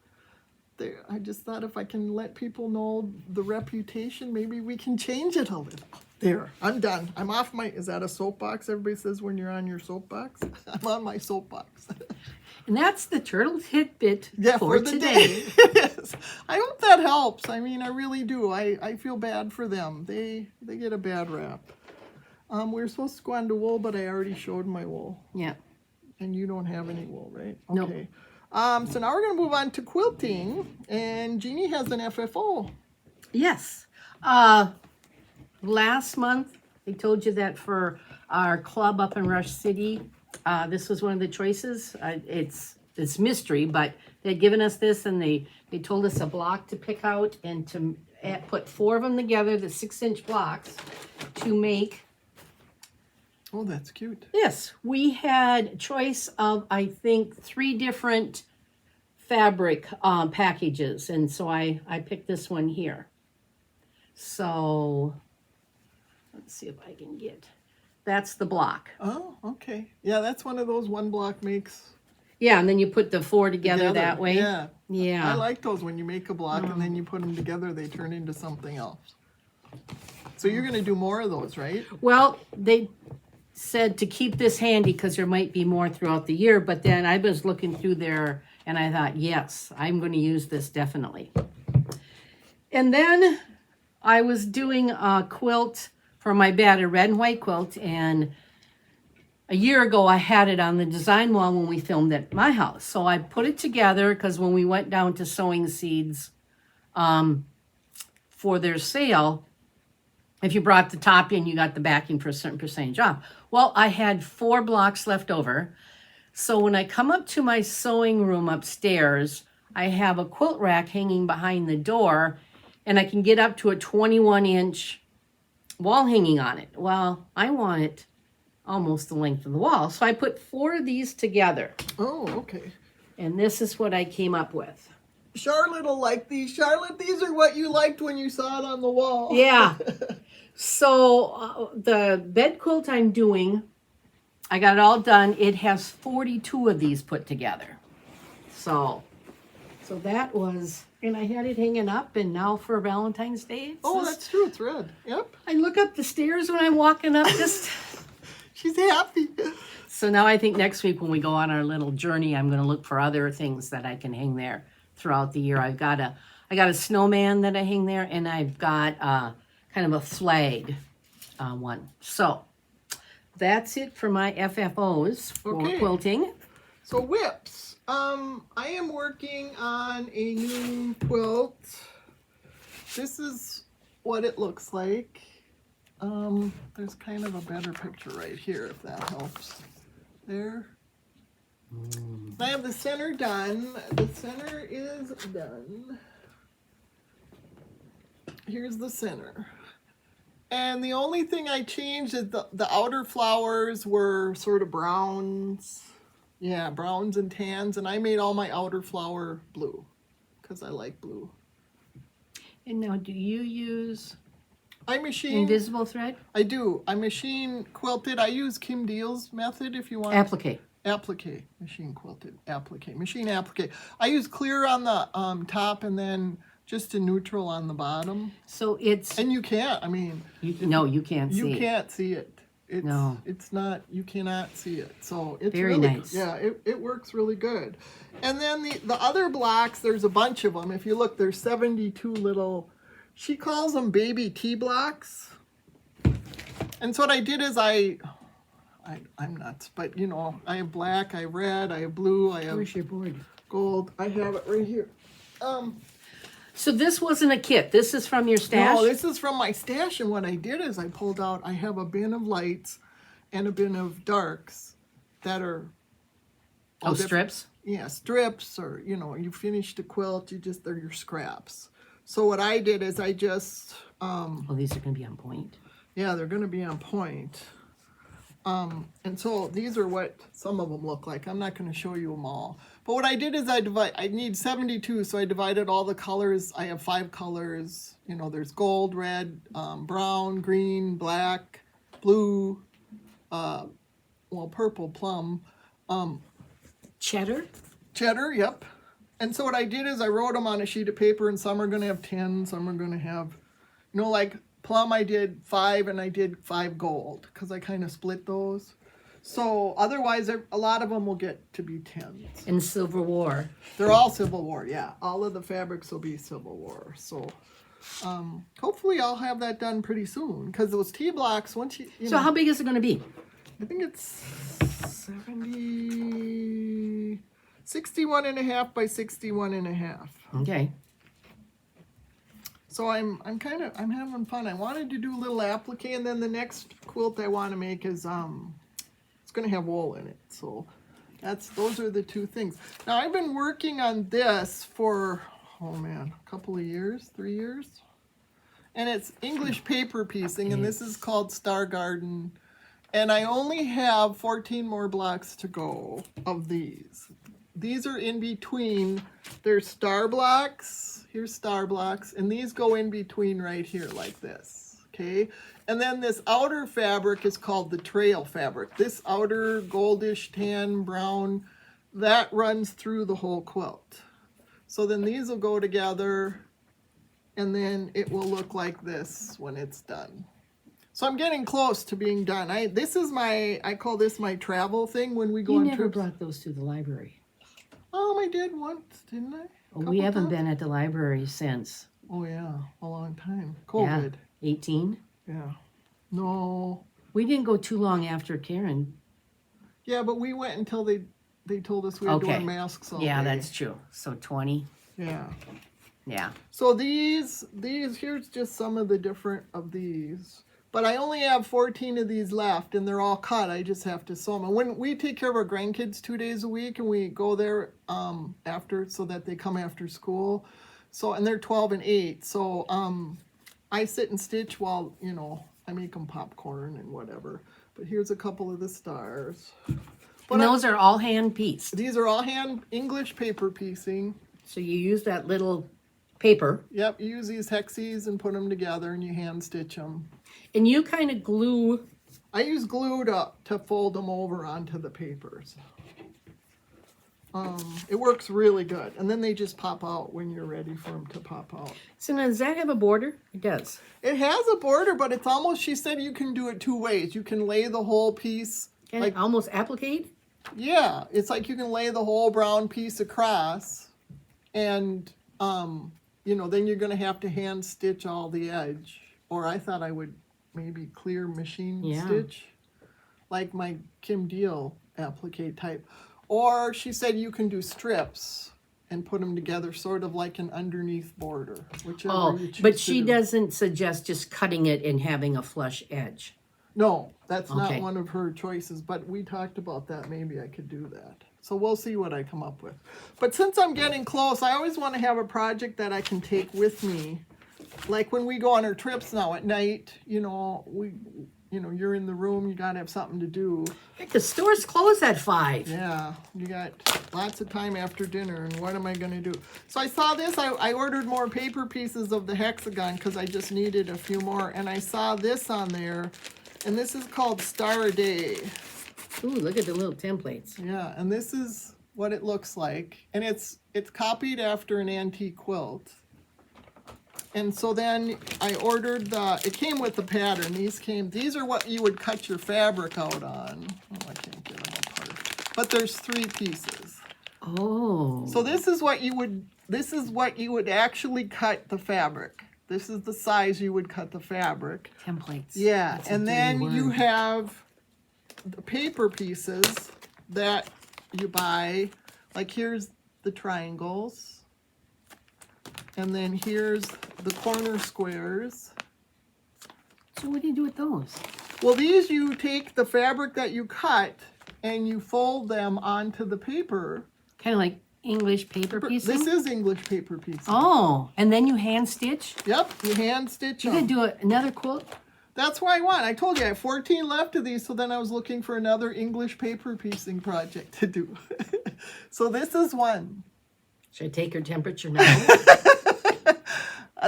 I just thought if I can let people know the reputation, maybe we can change it a little. There, I'm done. I'm off my, is that a soapbox? Everybody says when you're on your soapbox. I'm on my soapbox. And that's the turtle tidbit for the today. Yes. I hope that helps. I mean, I really do. I feel bad for them. They get a bad rap. We were supposed to go on to wool, but I already showed my wool. Yeah. And you don't have any wool, right? No. Okay. So now we're going to move on to quilting, and Jeannie has an FFO. Yes. Last month, I told you that for our club up in Rush City, this was one of the choices. It's mystery, but they'd given us this, and they told us a block to pick out and to put 4 of them together, the 6-inch blocks, to make. Oh, that's cute. Yes, we had choice of, I think, 3 different fabric packages, and so I picked this one here. So let's see if I can get, that's the block. Oh, okay. Yeah, that's one of those one block makes. Yeah, and then you put the 4 together that way. Yeah. Yeah. I like those when you make a block and then you put them together, they turn into something else. So you're going to do more of those, right? Well, they said to keep this handy because there might be more throughout the year, but then I was looking through there and I thought, yes, I'm going to use this definitely. And then I was doing a quilt for my bed, a red and white quilt, and a year ago I had it on the design wall when we filmed at my house. So I put it together because when we went down to sewing seeds for their sale, if you brought the top in, you got the backing for a certain percentage off. Well, I had 4 blocks left over. So when I come up to my sewing room upstairs, I have a quilt rack hanging behind the door, and I can get up to a 21-inch wall hanging on it. Well, I want it almost the length of the wall. So I put 4 of these together. Oh, okay. And this is what I came up with. Charlotte will like these. Charlotte, these are what you liked when you saw it on the wall. Yeah. So the bed quilt I'm doing, I got it all done. It has 42 of these put together. So that was, and I had it hanging up, and now for Valentine's Day. That's true. It's red. Yep. I look up the stairs when I'm walking up just. She's happy. So now I think next week when we go on our little journey, I'm going to look for other things that I can hang there throughout the year. I got a snowman that I hang there, and I've got kind of a flag one. So that's it for my FFOs for quilting. So whips. I am working on a new quilt. This is what it looks like. There's kind of a better picture right here if that helps. There. I have the center done. The center is done. Here's the center. And the only thing I changed is the outer flowers were sort of browns. Yeah, browns and tans. And I made all my outer flower blue because I like blue. And now do you use I machine invisible thread? I do. I machine quilted. I use Kim Deal's method if you want. Applique. Applique. Machine quilted. Applique. Machine applique. I use clear on the top and then just a neutral on the bottom. So it's... And you can't. I mean... No, you can't see it. You can't see it. No. It's not... You cannot see it. So it's very really, nice. Yeah, it works really good. And then the other blocks, there's a bunch of them. If you look, there's 72 little... She calls them baby tea blocks. And so what I did is I I'm nuts. But, you know, I have black, I have red, I have blue, I have Where's your board? gold. I have it right here. So this wasn't a kit. This is from your stash? No, this is from my stash, and what I did is I pulled out, I have a bin of lights and a bin of darks that are... all different- strips? Yeah, strips, or, you know, you finished a quilt, they're your scraps. So what I did is I just... Oh, these are going to be on point. yeah, they're going to be on point. And so these are what some of them look like. I'm not going to show you them all. But what I did is I need 72, so I divided all the colors. I have 5 colors. You know, there's gold, red, brown, green, black, blue, well, purple, plum. Cheddar? Cheddar, yep. And so what I did is I wrote them on a sheet of paper, and some are going to have 10, some are going to have, you know, like plum I did 5, and I did 5 gold, because I kind of split those. So otherwise, a lot of them will get to be 10s. And Civil War. They're all Civil War, yeah. All of the fabrics will be Civil War. So hopefully I'll have that done pretty soon, because those T-blocks, once you So how big is it going to be? I think it's 61 and a half by 61 and a half. Okay. So I'm having fun. I wanted to do a little applique, and then the next quilt I want to make is it's going to have wool in it. So those are the 2 things. Now I've been working on this for, oh man, a couple of years, 3 years. And it's English paper piecing, and this is called Star Garden. And I only have 14 more blocks to go of these. These are in between. There's star blocks. Here's star blocks. And these go in between right here like this. Okay? And then this outer fabric is called the trail fabric. This outer goldish tan brown, that runs through the whole quilt. So then these will go together, and then it will look like this when it's done. So I'm getting close to being done. I call this my travel thing when we go on You never trips. brought those to the library. I did once, didn't I? Well, we haven't been at the library since. Oh yeah, a long time. COVID. Yeah, 18. Yeah. No. We didn't go too long after Karen. Yeah, but we went until they told us we had to wear masks all Yeah, day. that's true. So 20. Yeah. Yeah. So these here's just some of the different of these. But I only have 14 of these left, and they're all cut. I just have to sew them. And when we take care of our grandkids 2 days a week, and we go there after, so that they come after school. So, and they're 12 and 8. So I sit and stitch while, you know, I make them popcorn and whatever. But here's a couple of the stars. But And those are all hand pieced. these are all hand English paper piecing. So you use that little paper. Yep, you use these hexies and put them together, and you hand stitch them. And you kind of glue. I use glue to fold them over onto the papers. It works really good. And then they just pop out when you're ready for them to pop out. So now, does that have a border? It does. It has a border, but it's almost, she said you can do it 2 ways. You can lay the whole piece. And Like- almost applique. Yeah, it's like you can lay the whole brown piece across. And, you know, then you're going to have to hand stitch all the edge. Or I thought I would maybe clear machine stitch. Like my Kim Deal applique type. Or she said you can do strips and put them together sort of like an underneath border. Whichever Oh, you choose but to she do. doesn't suggest just cutting it and having a flush edge. No, that's not Okay. one of her choices, but we talked about that. Maybe I could do that. So we'll see what I come up with. But since I'm getting close, I always want to have a project that I can take with me. Like when we go on our trips now at night, you know, you're in the room, you got to have something to do. Heck, the stores close at 5. Yeah, you got lots of time after dinner, and what am I going to do? So I saw this. I ordered more paper pieces of the hexagon because I just needed a few more, and I saw this on there, and this is called Star a Day. Ooh, look at the little templates. Yeah, and this is what it looks like, and it's copied after an antique quilt. And so then I ordered it came with the pattern. These are what you would cut your fabric out on. Oh, I can't get them apart. But there's 3 pieces. Oh. So this is what you would actually cut the fabric. This is the size you would cut the fabric. Templates. Yeah, That's a and dirty then you word. have the paper pieces that you buy. Like here's the triangles. And then here's the corner squares. So what do you do with those? Well, these you take the fabric that you cut and you fold them onto the paper. Kind of like English paper piecing? This is English paper piecing. Oh, and then you hand stitch? Yep, you hand stitch You them. could do another quilt? That's why I want. I told you I have 14 left of these, so then I was looking for another English paper piecing project to do. So this is one. Should I take her temperature now?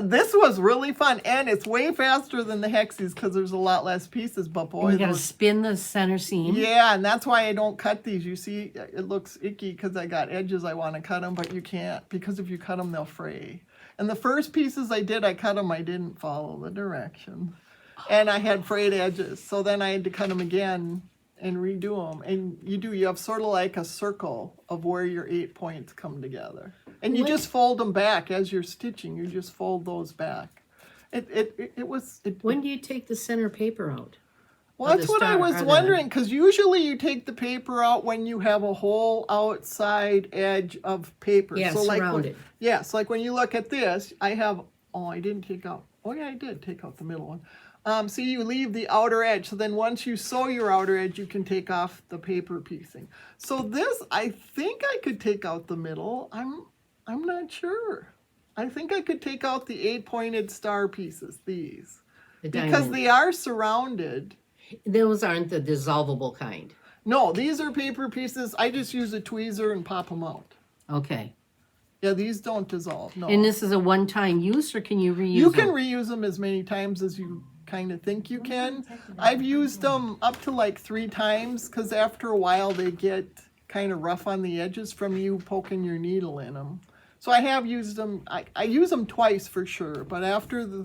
This was really fun, and it's way faster than the hexies because there's a lot less pieces, but boy, You gotta spin the center seam. yeah, and that's why I don't cut these. You see, it looks icky because I got edges. I want to cut them, but you can't because if you cut them, they'll fray. And the first pieces I did, I cut them. I didn't follow the directions, and I had frayed edges. So then I had to cut them again and redo them. And you have sort of like a circle of where your 8 points come together, and you just fold them back as you're stitching. You just fold those back. When do you take the center paper out? Well, that's what I was wondering, because usually you take the paper out when you have a whole outside edge of paper. Yeah, so surrounded. Yes, like when you look at this, I have, I didn't take out, oh yeah, I did take out the middle one. See, you leave the outer edge, so then once you sew your outer edge, you can take off the paper piecing. So this, I think I could take out the middle. I'm not sure. I think I could take out the 8-pointed star pieces, these. Because they are surrounded. Those aren't the dissolvable kind. No, these are paper pieces. I just use a tweezer and pop them out. Okay. Yeah, these don't dissolve, no. And this is a one-time use, or can you reuse You them? can reuse them as many times as you kind of think you can. I've used them up to like 3 times because after a while they get kind of rough on the edges from you poking your needle in them. So I have used them. I use them twice for sure, but after the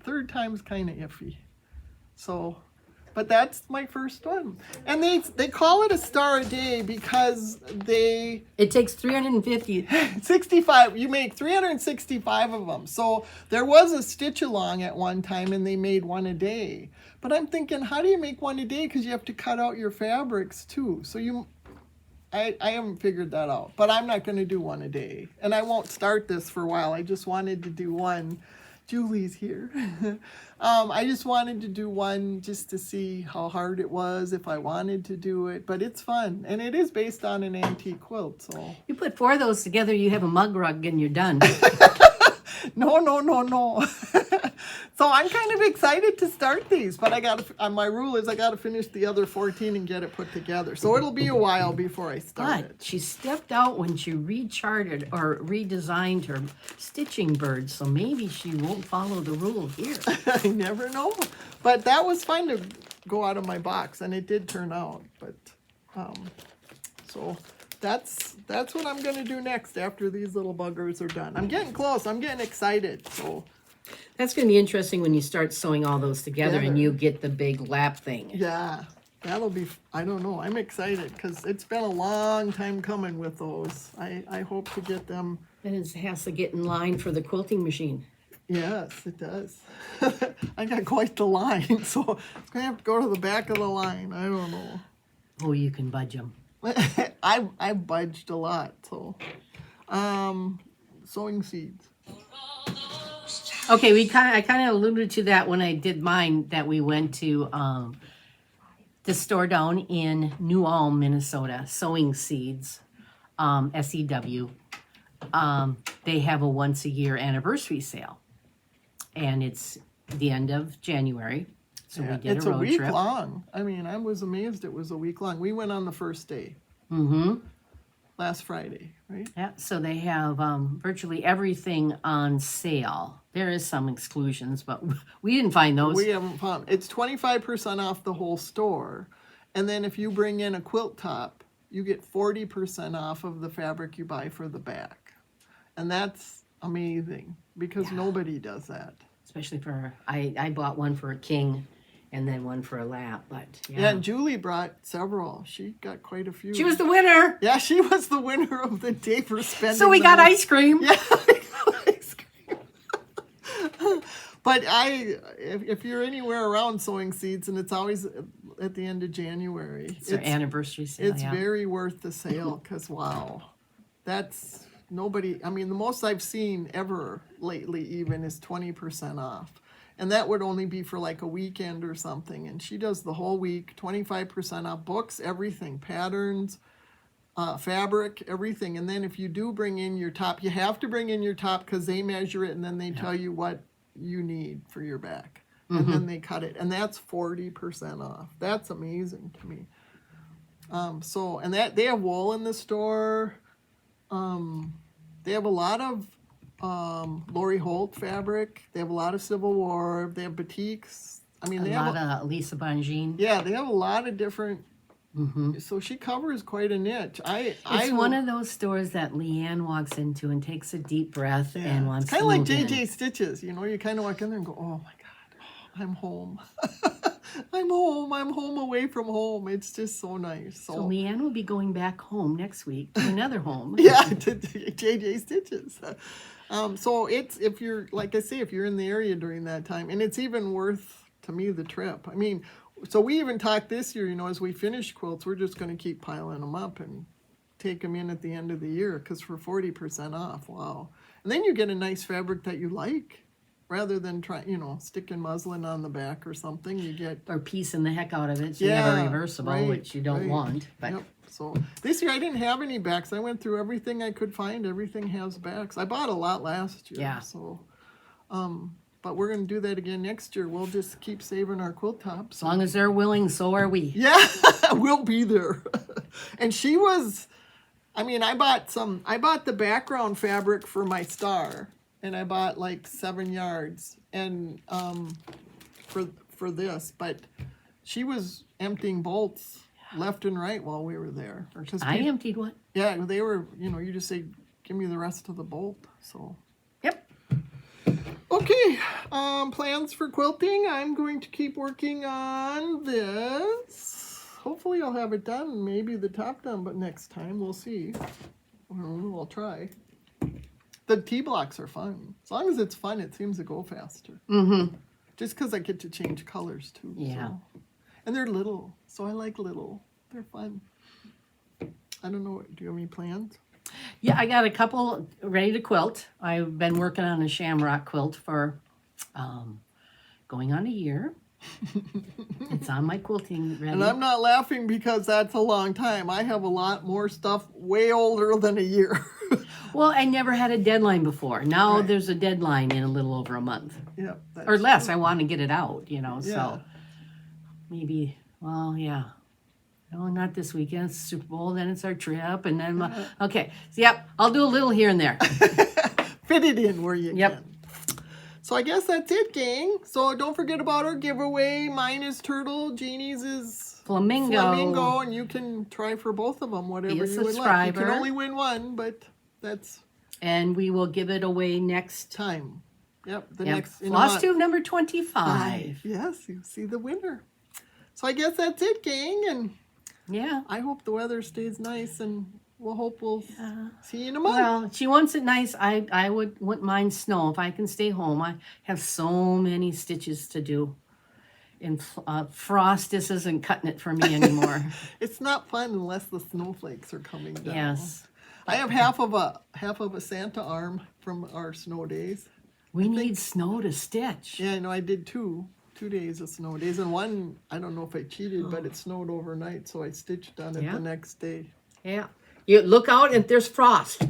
third time's kind of iffy. So, but that's my first one. And they call it a star a day because It takes 350. 65, you make 365 of them. So there was a stitch along at one time and they made one a day. But I'm thinking, how do you make one a day? Because you have to cut out your fabrics too. So I haven't figured that out. But I'm not going to do one a day. And I won't start this for a while. I just wanted to do one. Julie's here. I just wanted to do one just to see how hard it was, if I wanted to do it. But it's fun. And it is based on an antique quilt. So You put 4 of those together, you have a mug rug and you're done. No. So I'm kind of excited to start these, but my rule is I got to finish the other 14 and get it put together. So it'll be a while before I start But it. she stepped out when she recharted or redesigned her stitching bird, so maybe she won't follow the rule here. I never know. But that was fun to go out of my box, and it did turn out. But so that's what I'm going to do next after these little buggers are done. I'm getting close. I'm getting excited. So That's going to be interesting when you start sewing all those together and you get the big lap thing. yeah, that'll be, I don't know. I'm excited because it's been a long time coming with those. I hope to get them. Then it has to get in line for the quilting machine. Yes, it does. I got quite the line, so I'm going to have to go to the back of the line. I don't know. Oh, you can budge them. I budged a lot, so sowing seeds. Okay, I kind of alluded to that when I did mine, that we went to the store down in New Ulm, Minnesota, Sowing Seeds, SEW. They have a once a year anniversary sale, and it's the end of January. So we did It's a road week trip. long. I mean, I was amazed it was a week long. We went on the first day. Last Friday, right? Yeah, so they have virtually everything on sale. There is some exclusions, but we didn't find those. We haven't found. It's 25% off the whole store. And then if you bring in a quilt top, you get 40% off of the fabric you buy for the back. And that's amazing because nobody does that. Especially for, I bought one for a king and then one for a lap, but Yeah, and Julie brought several. She got quite a few. She was the winner. Yeah, she was the winner of the day for spending. So we got ice cream. Yeah, we got ice cream. But if you're anywhere around Sowing Seeds, and it's always, at the end of January. It's our anniversary sale. It's very worth the sale because, wow, that's nobody. I mean, the most I've seen ever lately even is 20% off. And that would only be for like a weekend or something. And she does the whole week, 25% off books, everything, patterns, fabric, everything. And then if you do bring in your top, you have to bring in your top because they measure it and then they tell you what you need for your back. And then they cut it. And that's 40% off. That's amazing to me. And that they have wool in the store. They have a lot of Lori Holt fabric. They have a lot of Civil War. They have batiks. I mean, they have a lot of Lisa Bongine. Yeah, they have a lot of different. So she covers quite a niche. It's one of those stores that Leanne walks into and takes a deep breath and wants to kind of like move JJ in. Stitches. You know, you kind of walk in there and go, "Oh my God, I'm home. I'm home. I'm home away from home." It's just so nice. So Leanne will be going back home next week to another home. Yeah, to JJ Stitches. So it's, if you're, like I say, if you're in the area during that time, and it's even worth, to me, the trip. I mean, so we even talked this year, you know, as we finish quilts, we're just going to keep piling them up and take them in at the end of the year, because for 40% off, wow. And then you get a nice fabric that you like, rather than try, you know, sticking muslin on the back or something. You get, or piecing the heck out of it, so you have a reversible, which you don't want. But yep. So this year I didn't have any backs. I went through everything I could find. Everything has backs. I bought a lot last year. Yeah. So, but we're going to do that again next year. We'll just keep saving our quilt tops. As long as they're willing, so are we. Yeah, we'll be there. And she was, I mean, I bought the background fabric for my star, and I bought like 7 yards and for this, but she was emptying bolts left and right while we were there. I emptied one. Yeah, they were, you know, you just say, "Give me the rest of the bolt." So. Yep. Okay, plans for quilting. I'm going to keep working on this. Hopefully I'll have it done, maybe the top done, but next time we'll see. We'll try. The T-blocks are fun. As long as it's fun, it seems to go faster. Just because I get to change colors too. Yeah. So. And they're little, so I like little. They're fun. I don't know, do you have any plans? Yeah, I got a couple ready to quilt. I've been working on a shamrock quilt for going on a year. It's on my quilting ready. And I'm not laughing because that's a long time. I have a lot more stuff way older than a year. Well, I never had a deadline before. Now there's a deadline in a little over a month. Yeah. Or less. I want to get it out, you know, Yeah. so maybe, well, yeah. No, not this weekend. It's Super Bowl, then it's our trip, and then, okay. So, yep, I'll do a little here and there. Fit it in where you Yep. can. So I guess that's it, gang. So don't forget about our giveaway. Mine is turtle. Jeannie's is flamingo. And you can try for both of them, whatever you would like. You can only win one, but that's... And we will give it away next time. Yep, next... Flosstube number 25. Yes, you see the winner. So I guess that's it, gang, and... Yeah. I hope the weather stays nice, and we'll see you in a month. Well, she wants it nice. I wouldn't mind snow if I can stay home. I have so many stitches to do. And frost just isn't cutting it for me anymore. It's not fun unless the snowflakes are coming down. Yes. I have half of a Santa arm from our snow days. We need snow to stitch. Yeah, I know. I did 2 days of snow days, and one, I don't know if I cheated, but it snowed overnight, so I stitched on it the next day. Yeah. You look out and there's frost.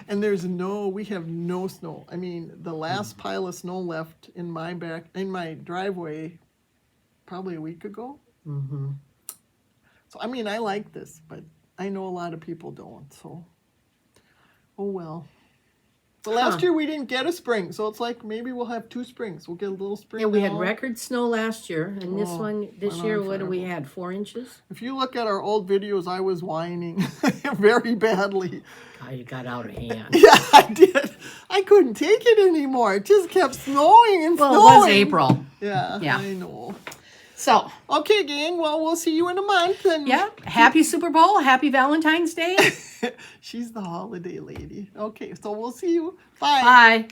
And we have no snow. I mean, the last pile of snow left in my driveway probably a week ago. So, I mean, I like this, but I know a lot of people don't, so, oh well. But last year we didn't get a spring, so it's like maybe we'll have 2 springs. We'll get a little spring. Yeah, we had record snow last year, and this year, what do we had? 4 inches? If you look at our old videos, I was whining very badly. Oh, you got out of hand. Yeah, I did. I couldn't take it anymore. It just kept snowing and snowing. Well, it was April. Yeah, I know. So. Okay, gang. Well, we'll see you in a month. And yeah. Happy Super Bowl. Happy Valentine's Day. She's the holiday lady. Okay, so we'll see you. Bye. Bye.